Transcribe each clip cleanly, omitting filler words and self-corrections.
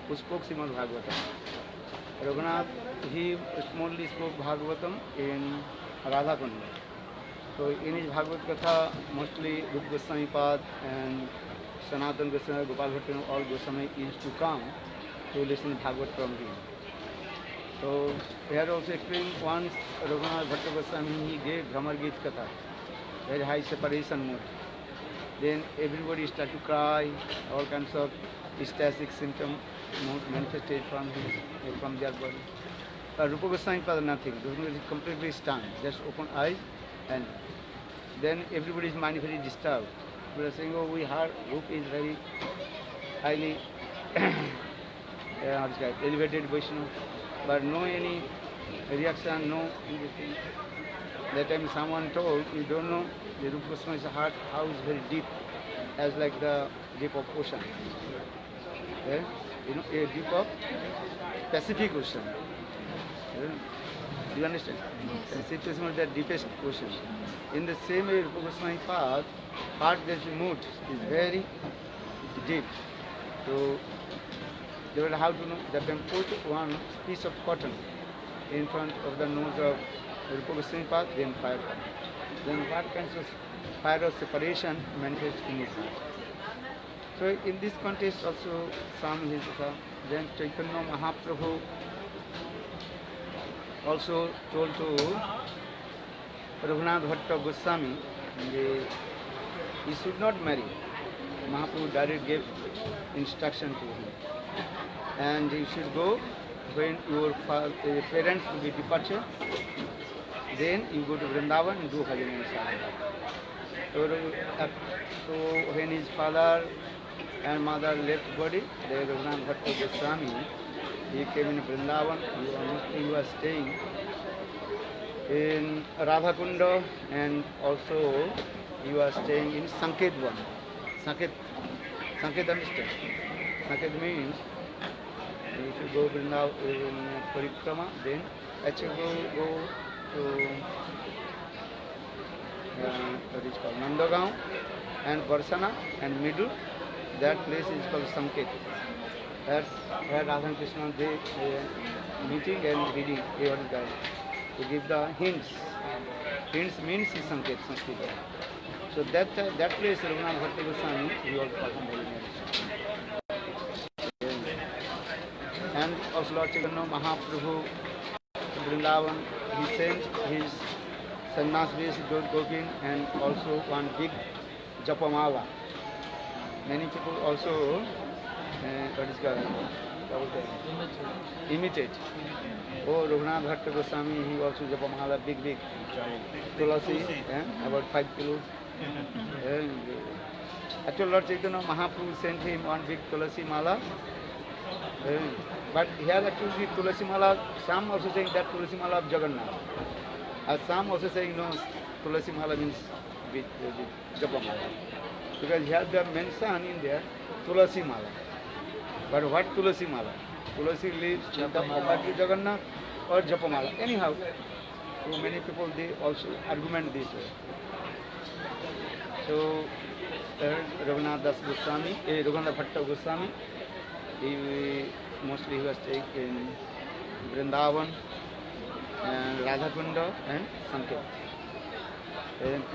who spoke Srimad Bhagavatam. Raghunath, he only spoke Bhagavatam in Radha Kunda. So in his Bhagavad Katha, mostly Rupa Goswami Pad and Sanatana Goswami, Gopal Bhatta, all Goswami used to come to listen to Bhagavad from him. So here also explained once Raghunath Bhatta Goswami, he gave Bhramar Gita Katha, very high separation mood. Then everybody started to cry, all kinds of ecstatic symptoms manifested from their body. But Rupa Goswami Pada nothing. Rupa Goswami is completely stunned, just open eyes, and then everybody's mind very disturbed. People are saying, oh, we heard Rupa is very highly elevated Vaishnava, but no any reaction, no anything. That time someone told, you don't know, the Rupa Goswami's heart, how is very deep, as like the deep of ocean. Yeah? You know, a deep of Pacific Ocean. Yeah? Do you understand? Yes. The situation is the deepest ocean. In the same way, Rupa Goswami path, heart that you moved is very deep. So they will have to know that then put one piece of cotton in front of the nose of Rupa Goswami path, then fire. Then what kinds of fire of separation manifests in his heart. So in this context also some his then Chaitanya Mahaprabhu also told to Raghunath Bhatta Goswami, he should not marry. Mahaprabhu directly gave instruction to him. And he should go when your parents will be departure, then you go to Vrindavan and do Harinam Sadhana. So when his father and mother left body, the Raghunath Bhatta Goswami, he came in Vrindavan. He was staying in Radhakunda, and also he was staying in Sanket Van. Sanket understand? Sanket means if you go Vrindavan in Parikrama, then actually go to what is called Nandagaon and Varsana, and middle, that place is called Sanket. That's where Radha and Krishna they meeting and reading. They are guys to give the hints. Hints means is Sanket, Sanskrit. So that place, Raghunath Bhatta Goswami, he also performed holy meditation. And also Lord Chaitanya Mahaprabhu to Vrindavan, he sent his sannyas Govind and also one big Japamala. Many people also what is called imitate. Oh, Raghunath Bhatta Goswami, he also Japamala big Tulasi, about 5 kilos. Actually, Lord Chaitanya Mahaprabhu sent him one big Tulasi Mala. But here actually Tulasi Mala, some also saying that Tulasi Mala of Jagannath. And some also saying no, Tulasi Mala means big Japamala. Because here they have mentioned in there Tulasi Mala. But what Tulasi Mala? Tulasi leaves the property Jagannath or Japamala. Anyhow, so many people they also argument this way. So Raghunath Das Goswami, Raghunath Bhatta Goswami, mostly he was staying in Vrindavan and Radhakunda and Sanket.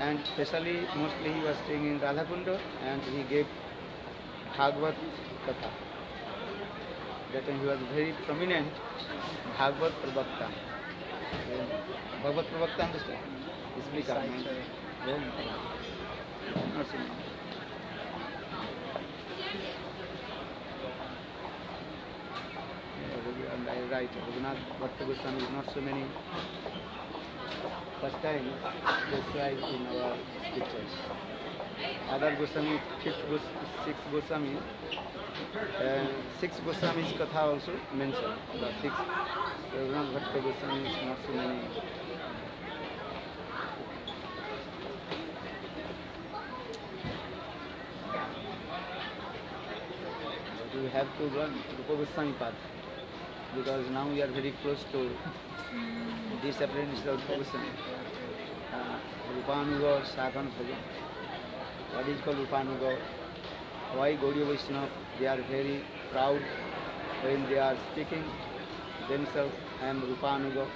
And especially mostly he was staying in Radhakunda, and he gave Bhagavad Katha. That time he was very prominent Bhagavad Pravakta. Bhagavad Pravakta, understand? Speaker. Not so much. Right, Raghunath Bhatta Goswami is not so many. First time described in our scriptures. Other Goswami, sixth Goswami, six Goswami's Katha also mentioned. The six Raghunath Bhatta Goswami is not so many. We have to run Rupa Goswami path, because now we are very close to this appearance of Rupa Goswami. Rupanuga Sakhan Bhajan. What is called Rupanuga? Why Gaudiya Vaishnava? They are very proud when they are speaking themselves, I am Rupanuga.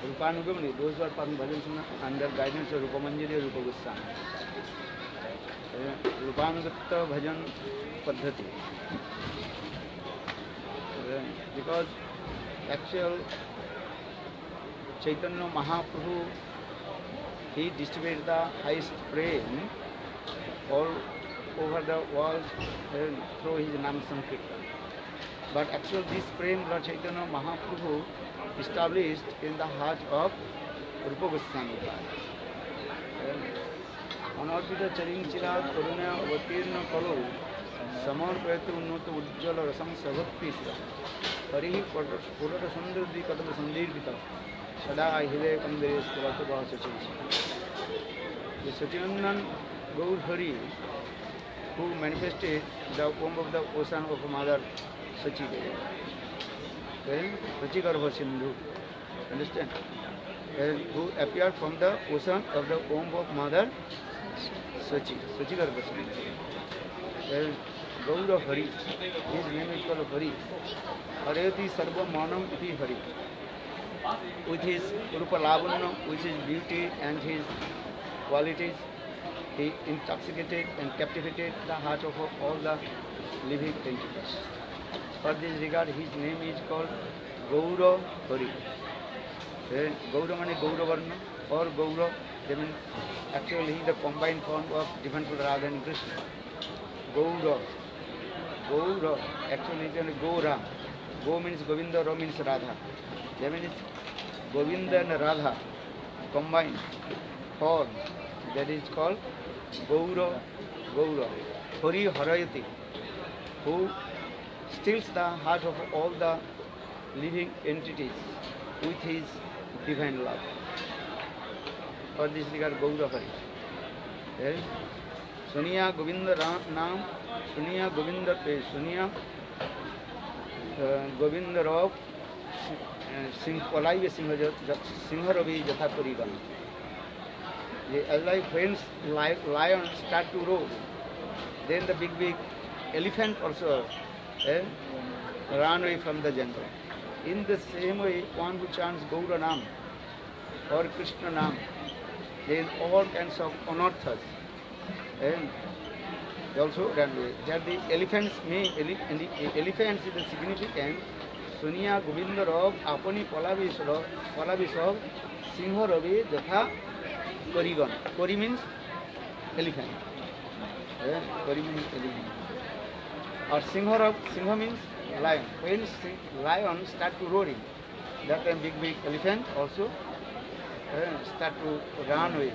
Rupanuga means those who are performing bhajan under guidance of Rupamanjari or Rupa Goswami. Rupanugatta bhajan paddhati. Because actual Chaitanya Mahaprabhu, he distributed the highest prem all over the world through his Nam Sankirtan. But actually this prem Lord Chaitanya Mahaprabhu established in the heart of Rupa Goswami. Anarpita charing chira karuna avatirna kalo samarpayatu unnata ujjala rasam savakti harihi purata sundari kadam sandirvita sada hide kandare skurata bhasa chilsi. The Satyanand Gaur Hari, who manifested the womb of the ocean of Mother Sachi Devi, Rachigarbha Sindhu, understand? Who appeared from the ocean of the womb of Mother Sachi, Rachigarbha Sindhu. Gaur Hari, his name is called Hari. Harayati Sarva Manam Iti Hari. With his Rupa Lavanya, with his beauty and his qualities, he intoxicated and captivated the heart of all the living entities. For this regard, his name is called Gaura Hari. Gaura means Gaura Varna or Gaura, they mean actually he is the combined form of different Radha and Krishna. Gaura. Gaura, actually it is Gaura. Go means Govinda, Ra means Radha. That means Govinda and Radha combined form. That is called Gaura, Gaura. Hari Harayati, who stills the heart of all the living entities with his divine love. For this regard, Gaura Hari. Suniya Govinda Naam, Suniya Govinda Suniya Govinda Rav Polaiva Singharavi Jathapurigan. Like when lions start to roar, then the big elephant also run away from the jungle. In the same way, one who chants Gaura Nam or Krishna Nam, then all kinds of anarthas and also run away. That the elephants mean, elephants is the significant. Suniya Govinda Rav Apani Palavisov Singha Ravi Jatha Korigan. Kori means elephant. Kori means elephant. Or Singha means lion. When lion start to roaring, that time big elephant also start to run away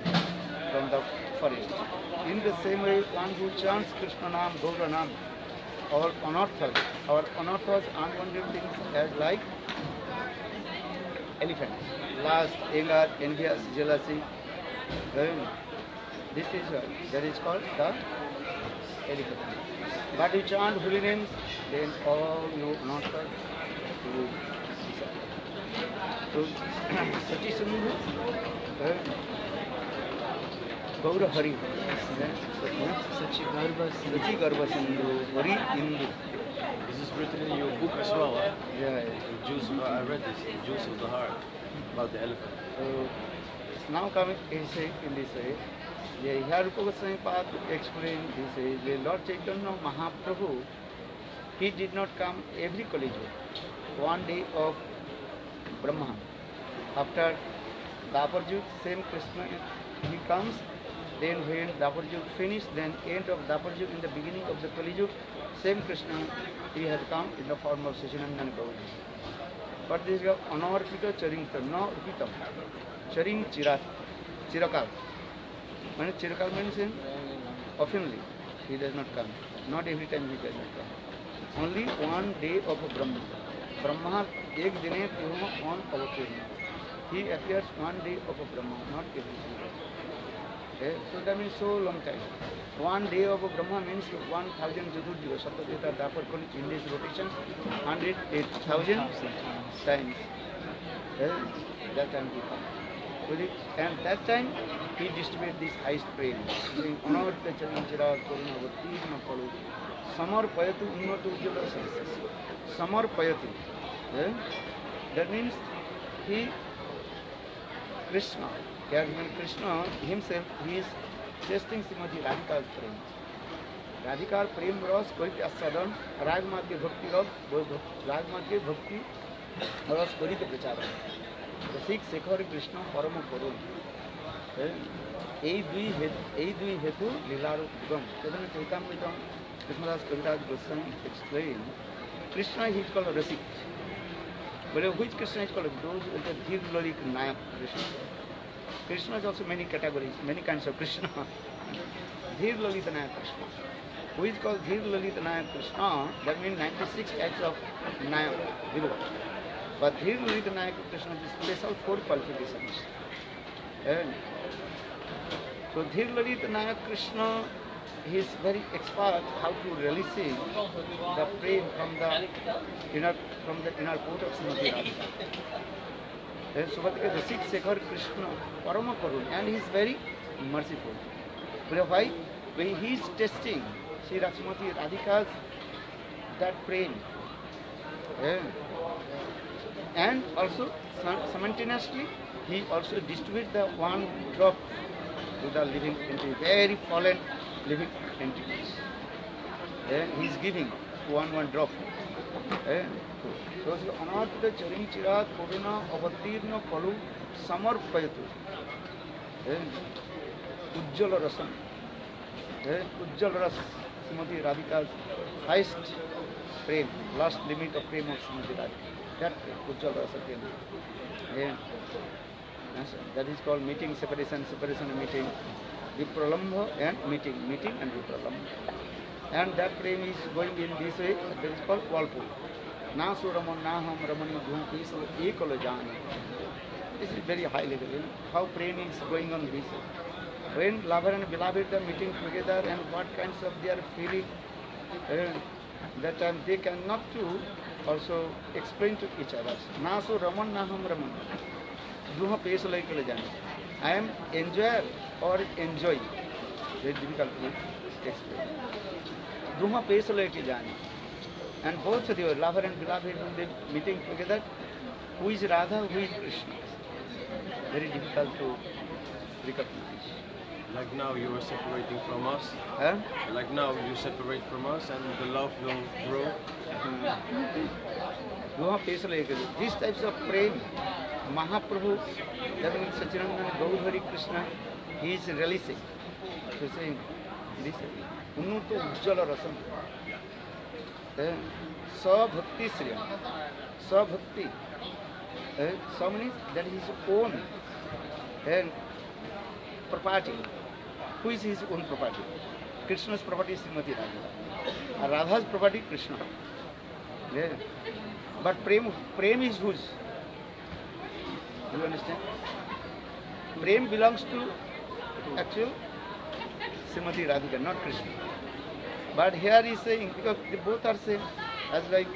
from the forest. In the same way, one who chants Krishna Nam, Gaura Nam, our anarthas, unwanted things as like elephants. Lust, anger, envious, jealousy. This is that is called the elephant. But you chant holy names, then all your anarthas will disappear. So, Sachi Sindhu, Gaura Hari, Sachi Garbha Sindhu, Hari Indu. This is written in your book as well, huh? Yeah. The Juice, I read this, the Juice of the Heart, about the elephant. So, now coming in this way, here Rupa Goswami Pad explained this way, the Lord Chaitanya Mahaprabhu, he did not come every Kali Yuga. One day of Brahma. After Dapar Yuga, same Krishna, he comes. Then when Dapar Yuga finished, then end of Dapar Yuga, in the beginning of the Kali Yuga, same Krishna, he had come in the form of Sachinandan Gauri. But this is Anarpita Charingta, no Rupitam. Charing Chirakal. When Chirakal means oftenly, he does not come. Not every time he does not come. Only one day of Brahma. Brahma, ek dine purma on avatirna. He appears one day of Brahma, not every day. So that means so long time. One day of Brahma means 1000 Jaturdhiva. Saptadeta Dapar Kali in this rotation, 108,000 times. That time he comes. And that time he distributed this highest prayer. Saying, Anarta Charanchira Koruna Vatirna Kalu Samar Payatu Unnatu Ujjala Sansasi. samarpayati. Eh? That means he, Krishna, Krishna himself, he is tasting Srimati Radhika's prem. Radhika's prem ras korite asadan, rag madhye bhakti ras, rag madhye bhakti ras korite pracharan. Rasik Shekhar Krishna Parama Karun. এই দুই হেতু লীলার উদ্গম সেখানে চৈতামৃতম কৃষ্ণদাস কবিরাজ Goswami explain Krishna is called Rasik. But which Krishna is called? Those with the Dhir Lalit Nayak Krishna. Krishna is also many categories, many kinds of Krishna. Dhir Lalit Nayak Krishna. Who is called Dhir Lalit Nayak Krishna? That means 96 types of Nayak below. But Dhir Lalit Nayak Krishna is special 4 qualifications. And so Dhir Lalit Nayak Krishna, he is very expert how to release the prey from the inner court of Srimati Radhika. Subhatika Rasik Shekhar Krishna Parama Karun, and he is very merciful. But why? When he is testing Sri Srimati Radhika's that prey, and also simultaneously he also distributes the one drop to the living entity, very fallen living entities. He is giving one drop. So Anartha Charin Chirat Koruna Avatirna Kalu Samarpayatu. Ujjala Rasam. Ujjala Ras, Srimati Radhika's highest prem, last limit of prem of Srimati Radhika. That Ujjala Rasa prem. That is called meeting, separation, and meeting. Vipralambha and meeting and vipralambha. And that prem is going in this way, that is called Walpul. Na Suraman Naham Ramani Bhumpi Ekala Jani. This is very high level. How prem is going on this way. When lover and beloved are meeting together and what kinds of they are feeling, that time they cannot to also explain to each other. Na Suraman Naham Raman. I am enjoyer or enjoy. Very difficult to explain. Brahma Pesalaki Jani. And both of the lover and beloved, when they meeting together, who is Radha, who is Krishna? Very difficult to recognize. Like now you are separating from us. Huh? Like now you separate from us and the love will grow. Brahma Pesalaki. These types of prem, Mahaprabhu, that means Sachidananda Gaudhari Krishna, he is releasing. So saying this Unnurto Ujjala Rasam. Sabhakti Sriya. Sabhakti. Sa means that is his own property. Who is his own property? Krishna's property is Srimati Radhika. Radha's property Krishna. But prem is whose? Do you understand? Prem belongs to actual Srimati Radhika, not Krishna. But here he is saying, because they both are same, as like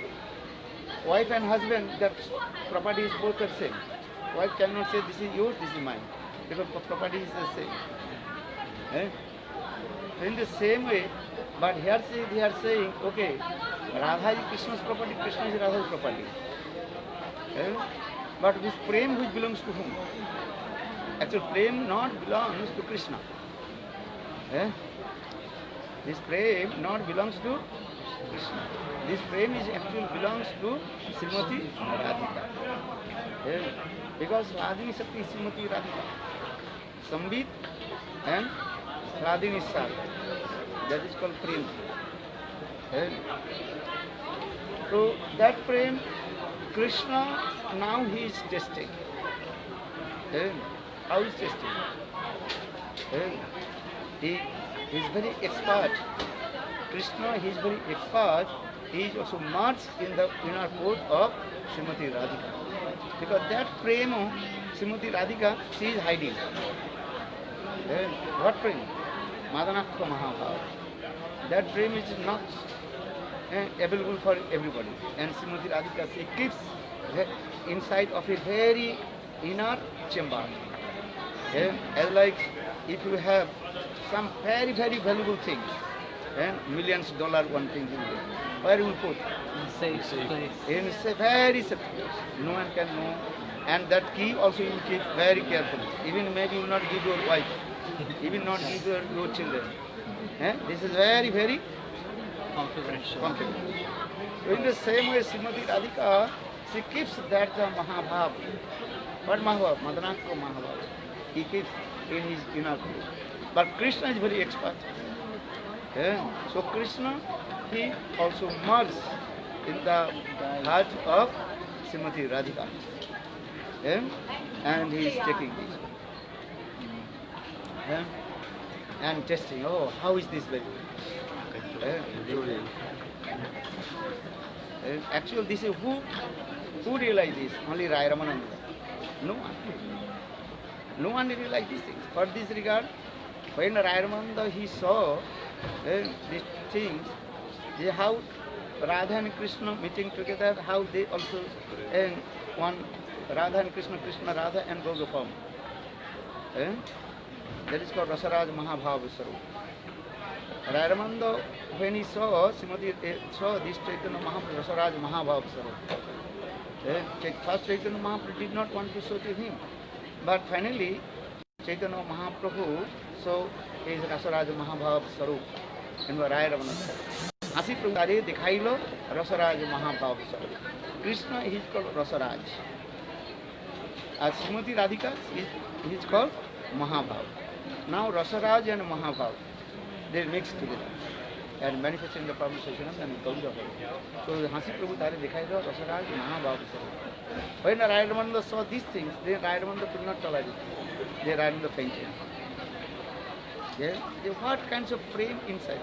wife and husband, that property is both are same. Wife cannot say this is yours, this is mine, because property is the same. In the same way, but here they are saying, okay, Radha is Krishna's property, Krishna is Radha's property. But this prem which belongs to whom? Actually, prem not belongs to Krishna. This prem not belongs to Krishna. This prem is actually belongs to Srimati Radhika. Because Radhini Sakti is Srimati Radhika. Sambit and Radhini Sar. That is called prem. So that prem, Krishna now he is testing. How is testing? He is very expert. Krishna, he is very expert. He is also merged in the inner court of Srimati Radhika. Because that prema, Srimati Radhika, she is hiding. What prema? Madanakha Mahabharata. That prema is not available for everybody. And Srimati Radhika, she keeps inside of a very inner chamber. As like if you have some very, very valuable things, and millions dollar one thing in there. Where we put? Safe Safe. place. In a very safe place. No one can know. And that key also you keep very carefully. Even maybe you will not give your wife. Even not give your children. This is very, very Confidential. confidential. So in the same way, Srimati Radhika, she keeps that the Mahabhav. What Mahabhav? Madanakka Mahabhav. He keeps in his inner place. But Krishna is very expert. So Krishna, he also merged in the heart of Srimati Radhika. And he is taking this. And testing, oh, how is this very? Enjoy. Actually, this is who realized this? Only Rai Ramananda. No one. No one realized these things. For this regard, when Rai Ramananda he saw these things, how Radha and Krishna meeting together, how they also one Radha and Krishna, Krishna Radha and Gaura form. That is called Rasaraj Mahabhava Sarup. Rai Ramananda, when he saw saw this Chaitanya Mahaprabhu, Rasaraj Mahabhava Sarup. First Chaitanya Mahaprabhu did not want to show to him. But finally, Chaitanya Mahaprabhu saw his Rasaraj Mahabhava Sarup in Rai Ramananda. Asi Prabhu dikhailo Rasaraj Mahabhava Sarup. Krishna is called Rasaraj. As Srimati Radhika he is called Mahabhav. Now Rasaraj and Mahabhav, they mix together and manifesting the Prabhu Seshanam and Gaura. So Hasi Prabhu Tare dikhailo Rasaraj Mahabhav Sarup. When Rai Ramananda saw these things, then Rai Ramananda could not tolerate it. They Rai Ramananda fainted. What kinds of frame inside?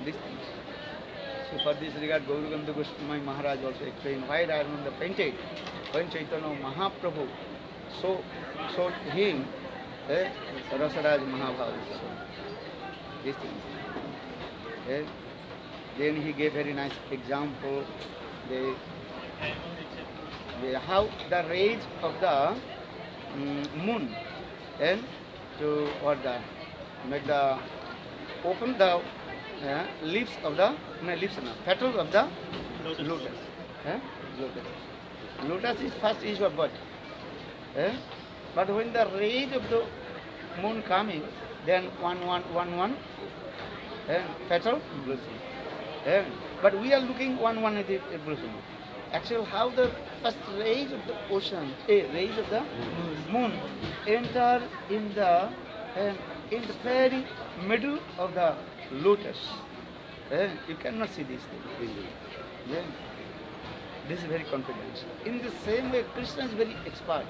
These things. So for this regard, Gauragandha Goswami Maharaj also explained why Rai Ramananda fainted when Chaitanya Mahaprabhu showed him Rasaraj Mahabhava. These things. Then he gave very nice example. How the rays of the moon and to what the make the open the leaves of the petals of the lotus. Lotus is first is your bud. But when the rays of the moon coming, then one petal blossom. But we are looking one at the blossom. Actually, how the first rays of the ocean, rays of the moon enter in the very middle of the lotus. You cannot see these things. This is very confidential. In the same way, Krishna is very expert.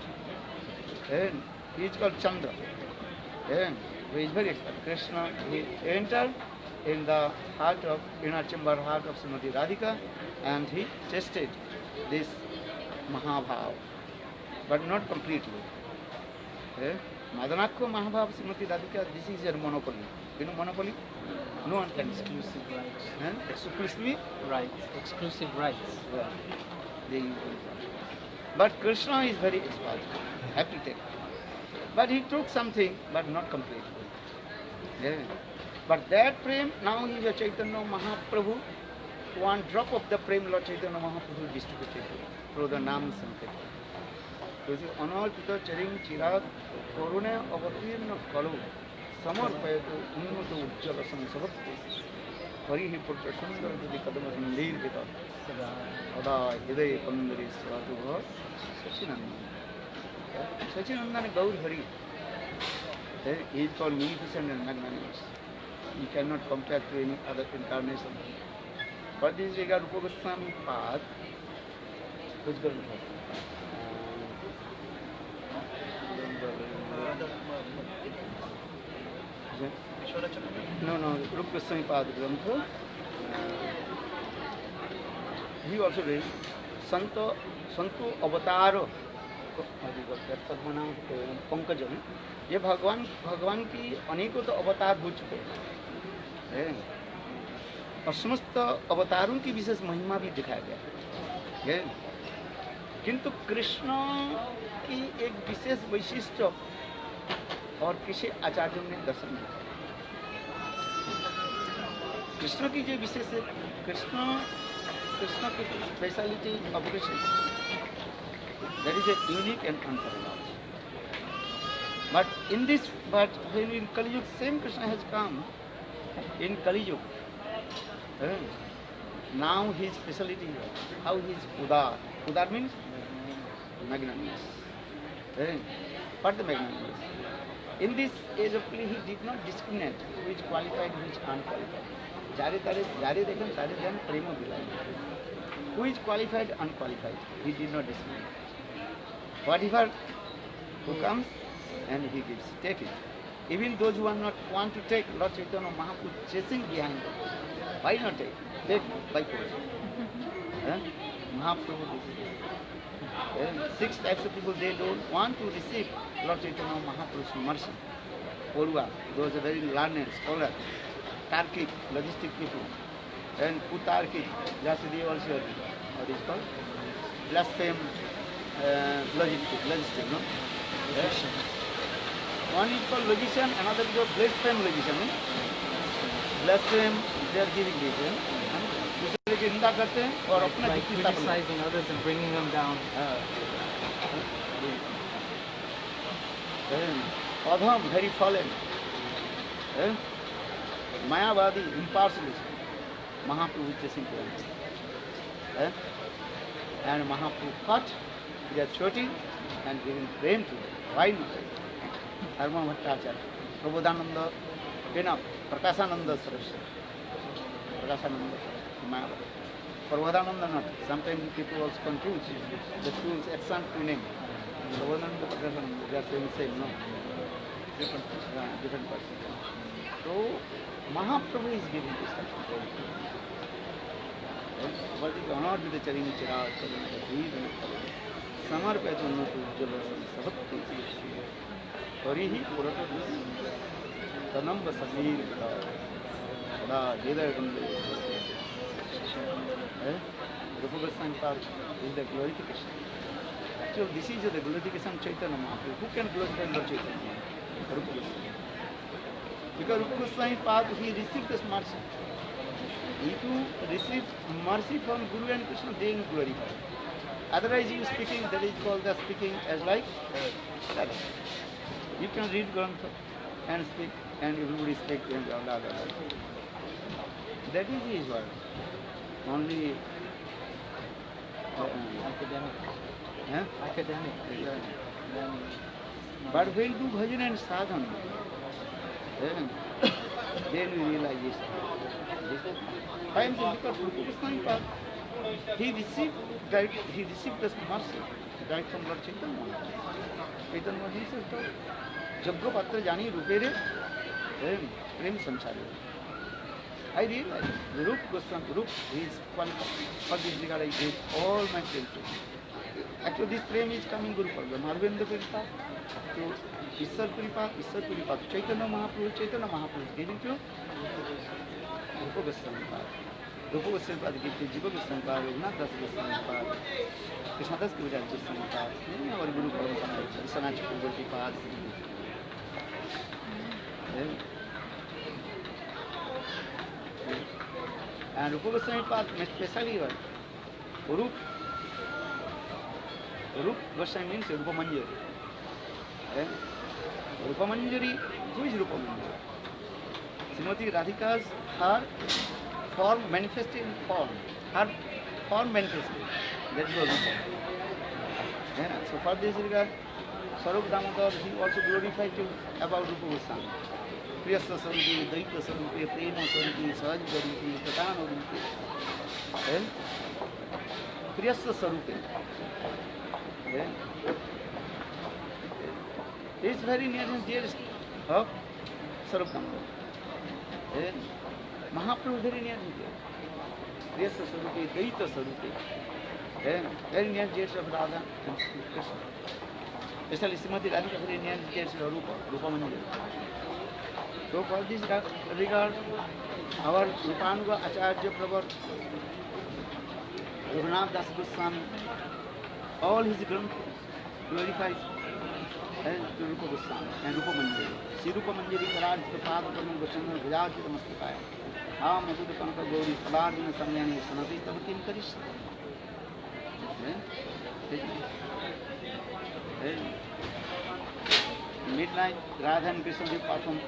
He is called Chandra. He is very expert. Krishna, he entered in the heart of, inner chamber heart of Srimati Radhika, and he tested this Mahabhav, but not completely. Madanakka Mahabhav Srimati Radhika, this is your monopoly. You know monopoly? No one can. Exclusive rights. Exclusively? Right. Exclusive rights. But Krishna is very expert. Have to take. But he took something, but not completely. But that prem, now he is a Chaitanya Mahaprabhu. One drop of the prem Lord Chaitanya Mahaprabhu distributed through the Nam Sankirtan. This is Anarpita Charing Chirag Korune Avatirna Kalu Samarpayato Unmata Ujjala Sansavati Harihi Putra Sundar Dudi Kadama Mandir Vita Ada Hidaya Pandari Svatuha Sachinandan. Sachinandan Gaur Hari. He is called magnificent and magnanimous. You cannot compare to any other incarnation. For this regard, Rupa Goswami path, which goes No, Rupa Goswami path Grantha. He also read Santo Avataro Pankaj में ये भगवान की अनेकों तो अवतार हो चुके हैं और समस्त अवतारों की विशेष महिमा भी दिखाया गया है। किंतु कृष्ण की एक विशेष वैशिष्ट्य और किसी आचार्यों ने दर्शन दिया। कृष्ण की जो विशेष है, कृष्ण कृष्ण की speciality of Krishna, that is a unique and unparalleled. But in this, but when in Kali Yuga, same Krishna has come in Kali Yuga. Now his speciality, how he is Udar. Udar means magnanimous. What the magnanimous? In this age of Kali, he did not discriminate who is qualified, who is unqualified. Jare dekhen, tare jan prema bilai. Who is qualified, unqualified, he did not discriminate. Whatever who comes and he gives, take it. Even those who are not want to take, Lord Chaitanya Mahaprabhu chasing behind them. Why not take? Take by force. Mahaprabhu this. 6 types of people, they don't want to receive Lord Chaitanya Mahaprabhu's mercy. Porua, those are very learned scholars. Tarkic, logistic people. And Putarkic, just they also, what is called? Blaspheme, logistic, no? One is called logician, another is called blaspheme logician. Blaspheme, they are giving this. दूसरे की निंदा करते हैं और अपना Like युक्ति स्थापन करते criticizing others and bringing them down. हैं। अधम, very fallen. Mayavadi, impartialist. Mahaprabhu is chasing them. And Mahaprabhu fought their choti and giving prem to them. Why not? Dharma Bhattacharya, Prabodhananda, enough, Prakashananda Saraswati. Prakashananda Saraswati, Mayavadi. Prabodhananda not. Sometimes people also confuse the two action to name. Prabodhananda, Prakashananda, they are saying same, no? Different person. So, Mahaprabhu is giving this type of what is honored with the Charini Chirag, Samarpet Unnatu Ujjala Sabhakti Harihi Purata Tanamba Samir Sada Jeda Gunde Rupa Goswami Park is the glorification. Actually, this is the glorification of Chaitanya Mahaprabhu. Who can glorify Lord Chaitanya Mahaprabhu? Rupa Goswami. Because Rupa Goswami Park, he received this mercy. If you receive mercy from Guru and Krishna, then you glorify. Otherwise, you speaking, that is called the speaking as like Sada. You can read Grantha and speak, and everybody speak and blah, blah, blah. That is his word. Only Academic. Academic. Then, but when you do bhajan and sadhana, then you realize this. Why am I? Because Rupa Goswami Park, he received this mercy right from Lord Chaitanya. Chaitanya Mahaprabhu said, Jagga Patra Jani Rupere Prem Sanchari. I realize Rupa Goswami, Rupa is qualified. For this regard, I gave all my prem to him. Actually, this prem is coming Guru Parva, Madhavendra Kripa, to Ishwar Kripa, to Chaitanya Mahaprabhu is giving to Rupa Goswami Park. Rupa Goswami Park gives to Jiva Goswami Park, Raghunath Das Goswami Park, Krishnadas Kaviraj Goswami Park, many our Guru Parva, Vishwanath Chakravarti Park. And Rupa Goswami Park, especially Rupa Goswami means Rupa Manjari. Rupa Manjari, who is Rupa Manjari? Srimati Radhika's her form manifested in form. Her form manifested. That is Rupa. So for this regard, Swarup Damodar, he also glorified about Rupa Goswami. Priyasa Sarupi, Daita Sarupi, Prema Sarupi, Sahaj Garupi, Pratana Garupi. Priyasa Sarupi. He is very near and dear of Swarup Damodar. Mahaprabhu very near and dear. Priyasa Sarupi, Daita Sarupi. Very near and dear of Radha and Krishna. Especially Srimati Radhika very near and dear of Rupa Manjari. So for this regard, our Rupanuga Acharya Prabhu, Raghunath Das Goswami, all his granthas glorifies to Rupa Goswami and Rupa Manjari. Sri Rupa Manjari Karaj Pada Karma Goswami Vajajita Mastakaya. Ah, Madhuda Kanka Gauri Saladina Samyani Sanati Tamatin Karish. Midnight, Radha and Krishna they perform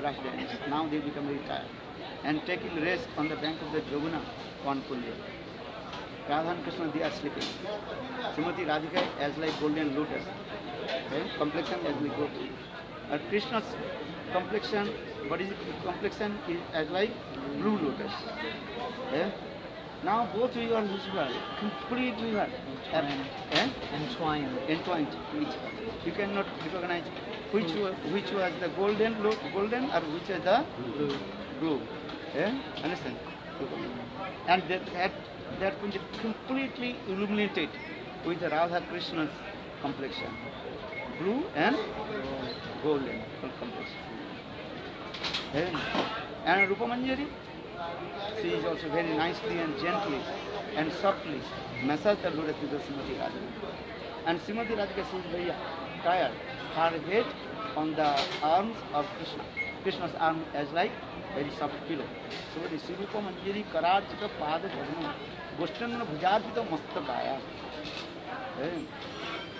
Rash dance. Now they become retired and taking rest on the bank of the Joguna on Kunja. Radha and Krishna they are sleeping. Srimati Radhika as like golden lotus. Complexion as like gold. Krishna's complexion, what is it? Complexion is as like blue lotus. Now both you are visual, completely Entwined. entwined to each other. You cannot recognize which was the golden or which is the blue. Understand? And that Kunja completely illuminated with the Radha Krishna's complexion, blue and golden complexion. And Rupa Manjari, she is also very nicely and gently and softly massaged the lotus with the Srimati Radhika. And Srimati Radhika, she is very tired. Her head on the arms of Krishna. Krishna's arm as like very soft pillow. So the Sri Rupa Manjari Kararchika Pada Dharma Goshtanna Bhujarpita Mastakaya.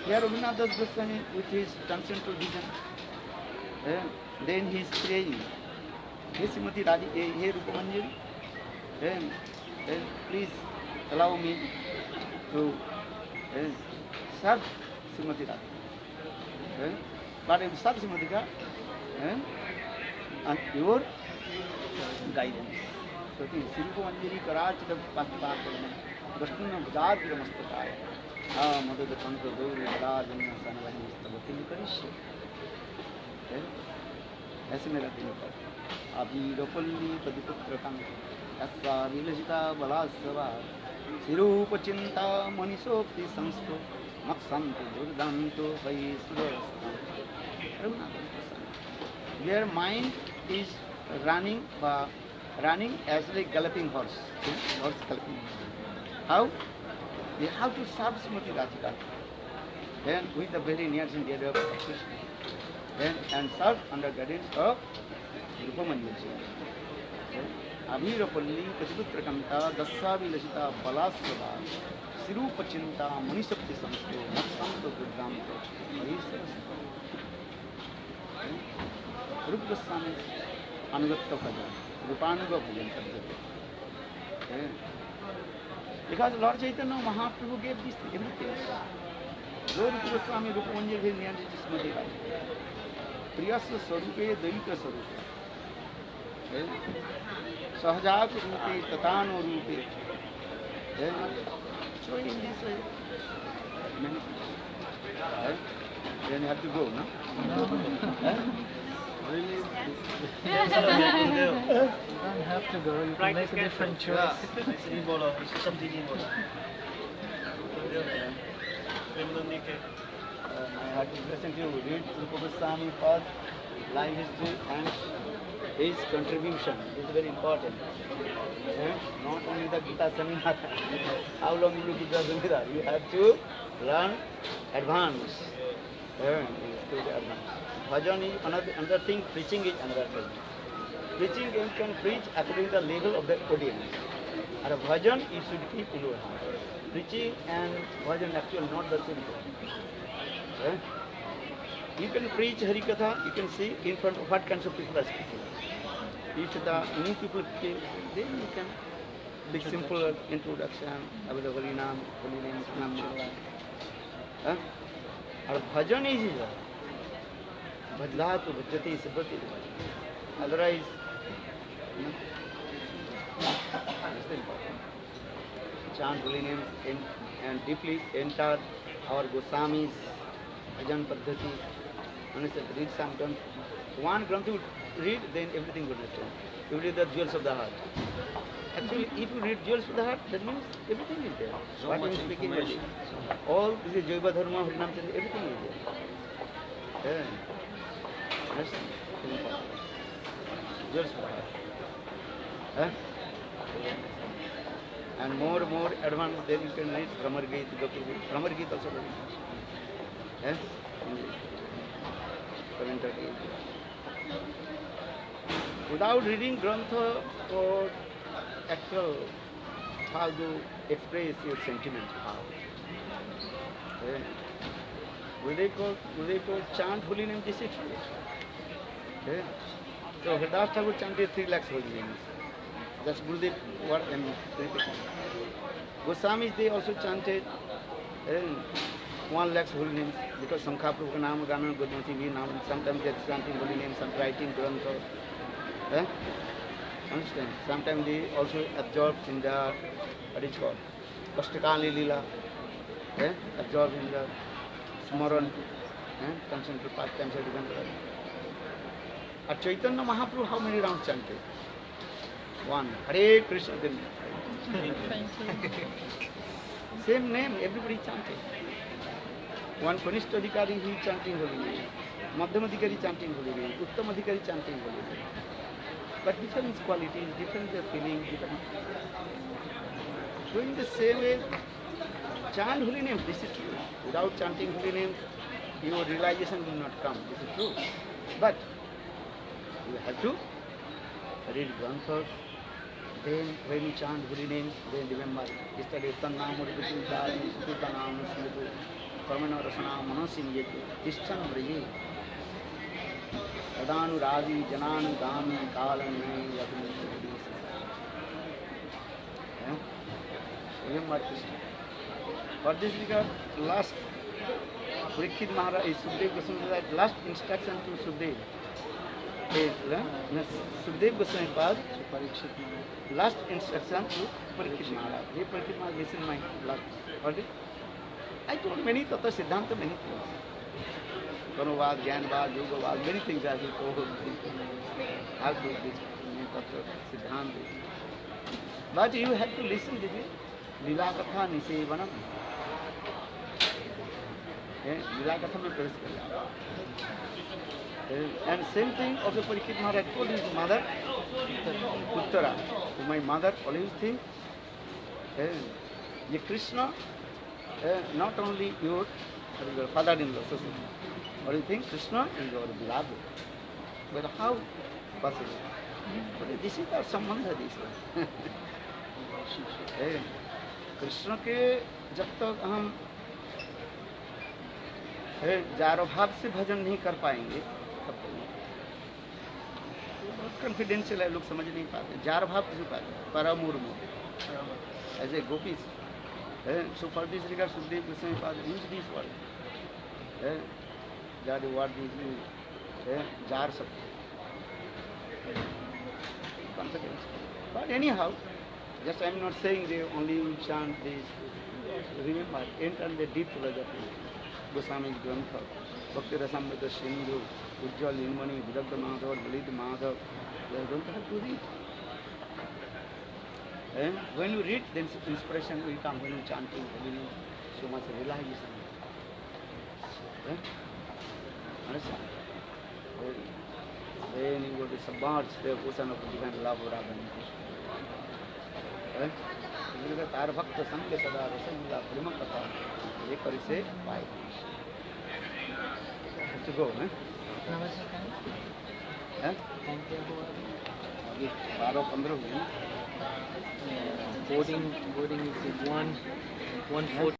Here Rabindranath Das Goswami with his transcendental vision. Then he is praying. Hey Srimati Radhika, hey Rupa Manjari, please allow me to serve Srimati Radhika. But in serve Srimati Radhika, and your guidance. So the Sri Rupa Manjari Karachita Patipatana, Gostunna Bhajadira Mastakaya, Madhuda Kanka Gauri Radhana Sanavani Mastavatin Karishi. ऐसे मेरा दिन पर अबीरपल्ली पदपुत्रकं अस्सा विलसिता बलासवा सिरूप चिंता मनीषोक्ति संस्तो मत्संतो दुर्दांतो वैश्वरस्तम. Their mind is running as like galloping horse galloping. How? They have to serve Srimati Radhika. Then with the very near and dear of Krishna. And serve under guidance of Rupa Manjari. Abhirapalli Katiputrakamta Dassavi Lasita Balasava Sirupa Chinta Manisapti Samsto Matsanto Gudramto Mahisarasta. Rupa Goswami Anugatta Bhajan, Rupanuga Bhajan Kadjate. Because Lord Chaitanya Mahaprabhu gave this everything. Lord Rupa Goswami Rupa Manjari Nyanji Srimati Radhika. प्रियस्व स्वरूपे दैविक स्वरूपे सहजात रूपे ततानो रूपे. So in this way, many then you have to go, no? Really? You don't have to go, you can make a different choice. Sri Bola, something in Bola. I had to listen to you read Rupa Goswami Pad, life history and his contribution is very important. Not only the Gita Samhita. How long you do Gita Samhita? You have to learn advance. Bhajan is another thing, preaching is another thing. Preaching you can preach according to the level of the audience. And a bhajan you should keep in your heart. Preaching and bhajan actually not the same thing. You can preach Harikatha, you can see in front of what kinds of people are speaking. If the new people came, then you can big simple introduction about the holy name, Our bhajan is here. Bhajlatu bhajati sibbati. Otherwise, chant holy names and deeply enter our Goswamis. Bhajan Paddhati, read some Granth. One Granth you read, then everything will return. You read the jewels of the heart. Actually, if you read jewels of the heart, that means everything is there. So what much is speaking information. all this is Jaiva Dharma, Harinam Chandra, everything is there. That's important. Jewels of the heart. And more advanced, then you can read Brahmar Gita, Gopal Gita. Brahmar Gita also very much. English. without reading Grantha or actual how to express your sentiment, how. Eh? Will they call chant holy name? This is true. Eh? So Hridas Thakur chanted 3 lakhs holy names. That's Gurudev what I mean. Goswamis, they also chanted 1 lakhs holy names because Sankha Prabhu ka naam Ganan Gurmati vi naam. Sometimes they're chanting holy names, some writing Grantha. Eh? Understand? Sometimes they also absorbed in the what is called Ashtakali Lila. Eh? Absorbed in the Smaran. Concentrate 5 times a day. At Chaitanya Mahaprabhu, how many rounds chanted? 1. Hare Krishna. Same name, everybody chanted. One Kanishta Adhikari, he chanting holy name. Madhyam Adhikari chanting holy name. Uttam Adhikari chanting holy name. But different qualities, different feeling, different. So in the same way, chant holy name, this is true. Without chanting holy name, your realization will not come. This is true. But you have to read Granthas. Then when you chant holy names, then remember, yesterday Tannam Murbitu Dadi, Sutanam Smitu, Pramana Rasana Manasinjetu, Tishtan Briji, Adanu Ravi, Jananu Dami, Kalan, Yatun. Remember Krishna. For this regard, last Parikshit Maharaj is Sukdev Goswami, last instruction to Sukdev. Sukdev Goswami Pad, last instruction to Parikshit Maharaj. Hey Parikshit Maharaj, listen my last. What is? I told many Tata Siddhanta, many things. Karmavad, Jnanavad, Yogavad, many things I will told. How to this Tata Siddhanta. But you have to listen to this. Lila Katha Nisevanam. Lila Katha mein pravesh kar. And same thing also Parikshit Maharaj told his mother, Uttara, to my mother, always think, Krishna, not only your father-in-law, what do you think? Krishna is your beloved. But how possible? But this is our sambandha, this one. Krishna के जब तक हम जारो भाव से भजन नहीं कर पाएंगे तब तक बहुत कॉन्फिडेंशियल है, लोग समझ नहीं पाते. जार भाव किसे पाते? परमुर्मु as a gopis. So for this regard, Sukdev Goswami Pad used this word. Jar word is used. Jar sab confidence. But anyhow, just I am not saying they only chant this. Remember, enter the deep philosophy. Goswami's Grantha, Bhakti Rasamrita Sindhu, Ujjwal Nirmani, Vidagdha Madhav, Lalit Madhav. You don't have to read. When you read, then inspiration will come. When you chanting, so much realization. Understand? Then you will be submerged the ocean of divine love of Radha. तार भक्त संग सदा रसगुल्ला प्रेम कथा ये करी से पाए. To go, eh? 12-15 हुए. Boarding is 1:40.